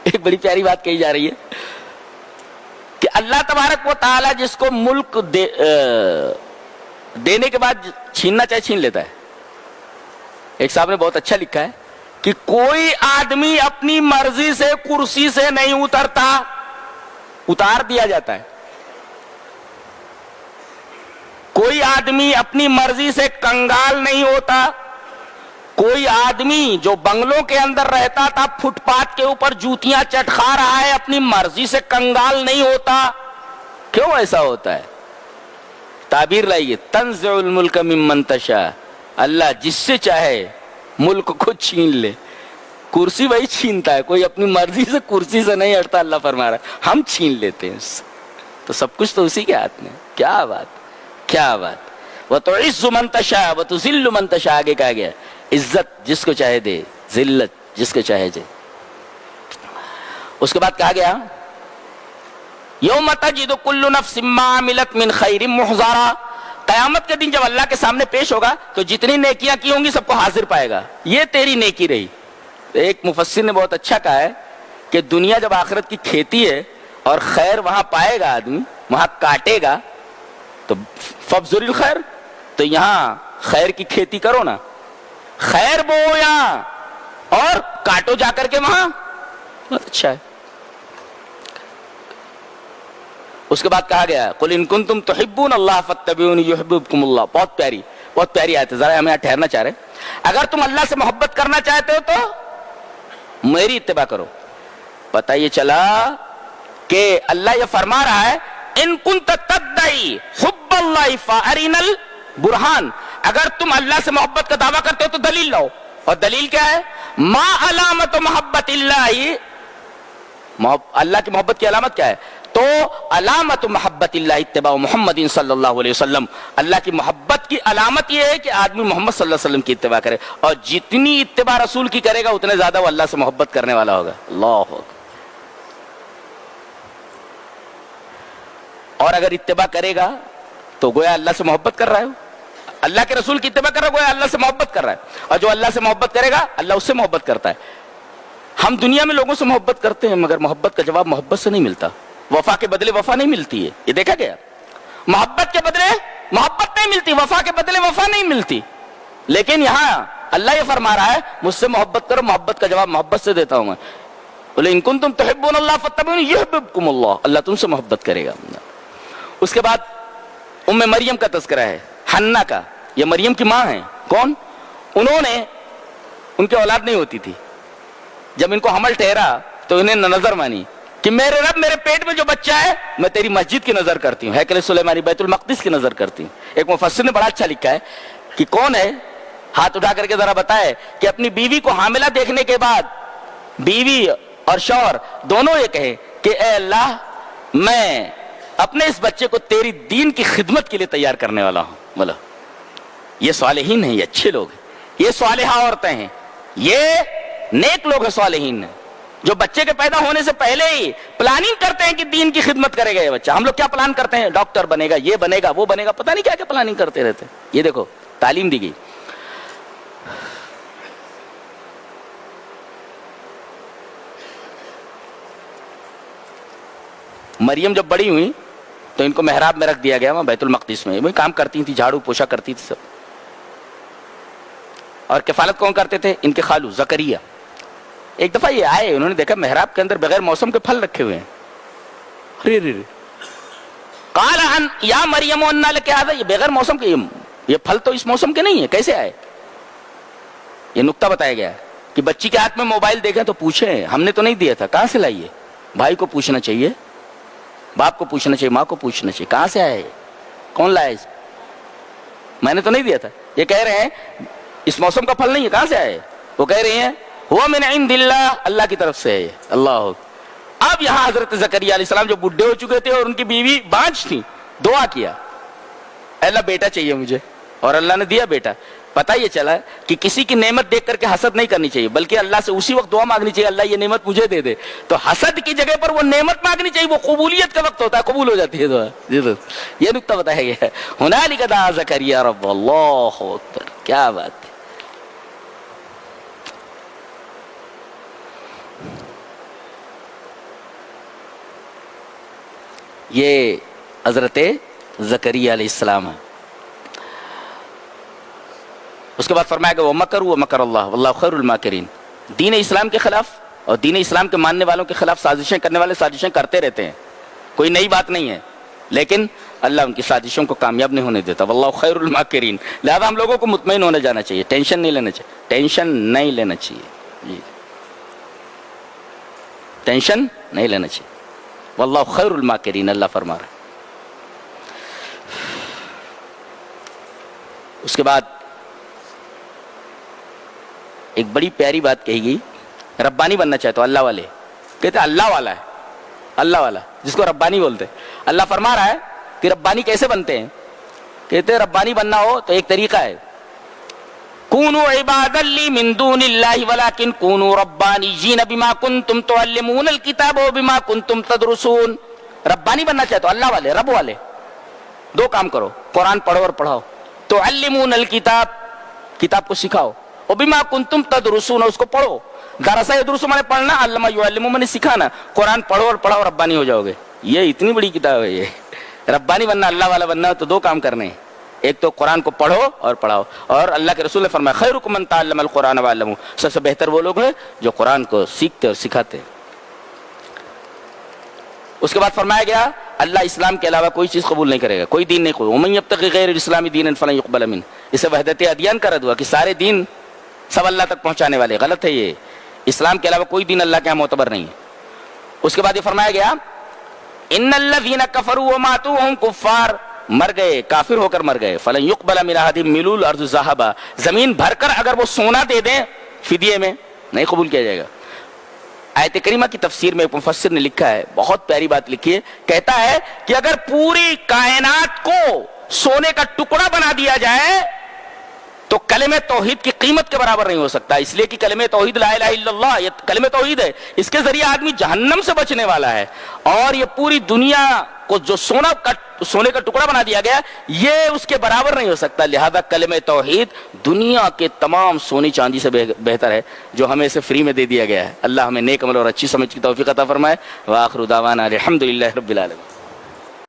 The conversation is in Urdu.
ایک بڑی پیاری بات کہی جا رہی ہے کہ اللہ تبارک و تعالی جس کو ملک دینے کے بعد چھیننا چاہے چھین لیتا ہے. ایک صاحب نے بہت اچھا لکھا ہے کہ کوئی آدمی اپنی مرضی سے کرسی سے نہیں اترتا، اتار دیا جاتا ہے. کوئی آدمی اپنی مرضی سے کنگال نہیں ہوتا. کوئی آدمی جو بنگلوں کے اندر رہتا تھا فٹ پاتھ کے اوپر جوتیاں چٹکا رہا ہے اپنی مرضی سے کنگال نہیں ہوتا. کیوں ایسا ہوتا ہے؟ تعبیر لائیے، تنزع الملک ممن تشاء، اللہ جس سے چاہے ملک کو چھین لے. کرسی وہی چھینتا ہے، کوئی اپنی مرضی سے کرسی سے نہیں ہٹتا. اللہ فرما رہا ہے ہم چھین لیتے ہیں. تو سب کچھ تو اسی کے ہاتھ میں. کیا بات، کیا بات. وَتُعِزُّ مَن تَشَاءُ وَتُذِلُّ مَن تَشَاء، آگے کہا گیا عزت جس کو چاہے دے، ذلت جس کو چاہے دے. اس کے بعد کہا گیا یوم تجد کل نفس ما عملت من خیر محضرا، قیامت کے دن جب اللہ کے سامنے پیش ہوگا تو جتنی نیکیاں کی ہوں گی سب کو حاضر پائے گا. یہ تیری نیکی رہی. ایک مفسر نے بہت اچھا کہا ہے کہ دنیا جب آخرت کی کھیتی ہے اور خیر وہاں پائے گا، آدمی وہاں کاٹے گا تو فبذر الخیر، تو یہاں خیر کی کھیتی کرو نا، خیر بو یہاں اور کاٹو جا کر کے وہاں. بہت اچھا ہے. اس کے بعد کہا گیا قل ان کنتم تحبون اللہ فاتبعونی یحببکم اللہ. بہت پیاری، بہت پیاری آیت ہے. ذرا ہم یہاں ٹھہرنا چاہ رہے ہیں. اگر تم اللہ سے محبت کرنا چاہتے ہو تو میری اتباع کرو. پتہ یہ چلا کہ اللہ یہ فرما رہا ہے ان کنت تدعی حب اللہ فارنا البرہان، اگر تم اللہ سے محبت کا دعویٰ کرتے ہو تو دلیل لاؤ. اور دلیل کیا ہے؟ ما علامت محبت اللہ، اللہ کی محبت کی علامت کیا ہے؟ تو علامت محبت اللہ اتباع محمد صلی اللہ علیہ وسلم. اللہ کی محبت کی علامت یہ ہے کہ آدمی محمد صلی اللہ علیہ وسلم کی اتباع کرے، اور جتنی اتباع رسول کی کرے گا اتنے زیادہ وہ اللہ سے محبت کرنے والا ہوگا. اللہ اکبر. اور اگر اتباع کرے گا تو گویا اللہ سے محبت کر رہا ہے، اللہ کے رسول کی اتباع کر رہا ہے، گویا اللہ سے محبت کر رہا ہے. اور جو اللہ سے محبت کرے گا اللہ اس سے محبت کرتا ہے. ہم دنیا میں لوگوں سے محبت کرتے ہیں مگر محبت کا جواب محبت سے نہیں ملتا. وفا کے بدلے وفا نہیں ملتی ہے، یہ دیکھا گیا. محبت کے بدلے محبت نہیں ملتی، وفا کے بدلے وفا نہیں ملتی. لیکن یہاں اللہ یہ فرما رہا ہے مجھ سے محبت کرو، محبت کا جواب محبت سے دیتا ہوں میں. بولے ان کنتم تحبون اللہ فاتبعونی یحببکم اللہ، اللہ تم سے محبت کرے گا. اس کے بعد ام مریم کا تذکرہ ہے، حنا کا. یہ مریم کی ماں ہیں. کون؟ انہوں نے، ان کی اولاد نہیں ہوتی تھی. جب ان کو حمل ٹھہرا تو انہیں نظر مانی کہ میرے رب میرے پیٹ میں جو بچہ ہے میں تیری مسجد کی نظر کرتی ہوں، ہیکل سلیمانی بیت المقدس کی نظر کرتی ہوں. ایک مفسر نے بڑا اچھا لکھا ہے کہ کون ہے، ہاتھ اٹھا کر کے ذرا بتائے کہ اپنی بیوی کو حاملہ دیکھنے کے بعد بیوی اور شوہر دونوں یہ کہے کہ اے اللہ میں اپنے اس بچے کو تیری دین کی خدمت کے لیے تیار کرنے والا ہوں. بولا یہ صالحین ہیں، یہ اچھے لوگ ہیں، یہ صالحہ عورتیں ہیں، یہ نیک لوگ ہیں. صالحین ہیں جو بچے کے پیدا ہونے سے پہلے ہی پلاننگ کرتے ہیں کہ دین کی خدمت کرے گا یہ بچہ. ہم لوگ کیا پلان کرتے ہیں؟ ڈاکٹر بنے گا، یہ بنے گا، وہ بنے گا، پتہ نہیں کیا کیا پلاننگ کرتے رہتے ہیں. یہ دیکھو تعلیم دی گئی. مریم جب بڑی ہوئی تو ان کو محراب میں رکھ دیا گیا، وہاں بیت المقدس میں. وہی کام کرتی تھی، جھاڑو پوچھا کرتی تھی سب. اور کفالت کون کرتے تھے؟ ان کے خالو زکریا. ایک دفعہ یہ آئے، انہوں نے دیکھا محراب کے اندر بغیر موسم کے پھل رکھے ہوئے ہیں. ارے رے قال ان یا مریم ان لک هذا، یہ بغیر موسم کے، یہ پھل تو اس موسم کے نہیں ہیں، کیسے آئے؟ یہ نقطہ بتایا گیا ہے کہ بچی کے ہاتھ میں موبائل دیکھیں تو پوچھیں ہم نے تو نہیں دیا تھا، کہاں سے لائیے؟ بھائی کو پوچھنا چاہیے، باپ کو پوچھنا چاہیے، ماں کو پوچھنا چاہیے کہاں سے آئے، کون لایا اس؟ میں نے تو نہیں دیا تھا. یہ کہہ رہے ہیں اس موسم کا پھل نہیں ہے، کہاں سے آئے؟ وہ کہہ رہے ہیں ہوا من عند اللہ، اللہ کی طرف سے ہے. اللہ. اب یہاں حضرت زکریا علیہ السلام جو بڈھے ہو چکے تھے اور ان کی بیوی بانجھ تھی، دعا کیا اللہ بیٹا چاہیے مجھے، اور اللہ نے دیا بیٹا. پتہ یہ چلا کہ کسی کی نعمت دیکھ کر کے حسد نہیں کرنی چاہیے، بلکہ اللہ سے اسی وقت دعا مانگنی چاہیے اللہ یہ نعمت مجھے دے دے. تو حسد کی جگہ پر وہ نعمت مانگنی چاہیے، وہ قبولیت کا وقت ہوتا ہے، قبول ہو جاتی ہے دعا. یہ نقطہ بتایا گیا ہے. ہنالک دعا زکریا رب. اللہ اکبر، کیا بات ہے. یہ حضرت زکریا علیہ السلام ہے. اس کے بعد فرمایا کہ وہ مکروا ومکر اللہ واللہ خیر الماکرین. دین اسلام کے خلاف اور دین اسلام کے ماننے والوں کے خلاف سازشیں کرنے والے سازشیں کرتے رہتے ہیں, کوئی نئی بات نہیں ہے, لیکن اللہ ان کی سازشوں کو کامیاب نہیں ہونے دیتا. واللہ خیر الماکرین. لہذا ہم لوگوں کو مطمئن ہونے جانا چاہیے, ٹینشن نہیں لینا چاہیے, ٹینشن نہیں لینا چاہیے جی, ٹینشن نہیں لینا چاہیے. واللہ خیر الماکرین اللہ فرما رہا ہے. اس کے بعد ایک بڑی پیاری بات کہی گئی, ربانی بننا چاہے تو اللہ والے کہتے اللہ والا ہے, اللہ والا جس کو ربانی بولتے. اللہ فرما رہا ہے کہ ربانی کیسے بنتے ہیں, کہتے ربانی بننا ہو تو ایک طریقہ ہے, کونوا عبادا لی من دون اللہ ولکن کونوا ربانیین بما کنتم تعلمون الکتاب وبما کنتم تدرسون. ربانی بننا چاہے تو اللہ والے, رب والے, دو کام کرو, قرآن پڑھو اور پڑھاؤ, تعلمون الکتاب کتاب کو سکھاؤ, وبما کنتم تدرسون اس کو پڑھو. درس یدرس میں نے پڑھنا, علم یعلم میں نے سکھانا. قرآن پڑھو اور پڑھاؤ, ربانی ہو جاؤ گے. یہ اتنی بڑی کتاب ہے. یہ ربانی بننا, اللہ والا بننا تو دو کام کرنے ہیں, ایک تو قرآن کو پڑھو اور پڑھاؤ. اور اللہ کے رسول نے فرمایا خیرکم من تعلم القرآن وعلمہ, سب سے بہتر وہ لوگ ہیں جو قرآن کو سیکھتے اور سکھاتے. اس کے بعد فرمایا گیا اللہ اسلام کے علاوہ کوئی چیز قبول نہیں کرے گا, کوئی دین نہیں قبول. ومن یبتغی غیر الاسلام دینا فلن یقبل منہ. اسے وحدت ادیان کا رد ہوا کہ سارے دین سب اللہ تک پہنچانے والے. غلط ہے یہ, اسلام کے علاوہ کوئی دین اللہ کے یہاں معتبر نہیں ہے. اس کے بعد یہ فرمایا گیا ان الذین کفروا وماتوا وهم کفار, مر گئے کافر ہو کر مر گئے, فلن یقبل من احدهم ملء الارض ذهبا, زمین بھر کر اگر وہ سونا دے دیں فدیے میں نہیں قبول کیا جائے گا. آیت کریمہ کی تفسیر میں ایک مفسر نے لکھا ہے, بہت پیاری بات لکھی ہے, کہتا ہے کہ اگر پوری کائنات کو سونے کا ٹکڑا بنا دیا جائے تو کلمہ توحید کی قیمت کے برابر نہیں ہو سکتا. اس لیے کہ کلمہ توحید لا الہ الا اللہ, یہ کلمہ توحید ہے, اس کے ذریعے آدمی جہنم سے بچنے والا ہے. اور یہ پوری دنیا کو جو سونے کا ٹکڑا بنا دیا گیا یہ اس کے برابر نہیں ہو سکتا. لہذا کلمہ توحید دنیا کے تمام سونی چاندی سے بہتر ہے جو ہمیں اسے فری میں دے دیا گیا ہے. اللہ ہمیں نیک عمل اور اچھی سمجھ کی توفیق عطا فرمائے. وآخر دعوانا الحمدللہ رب العالمین.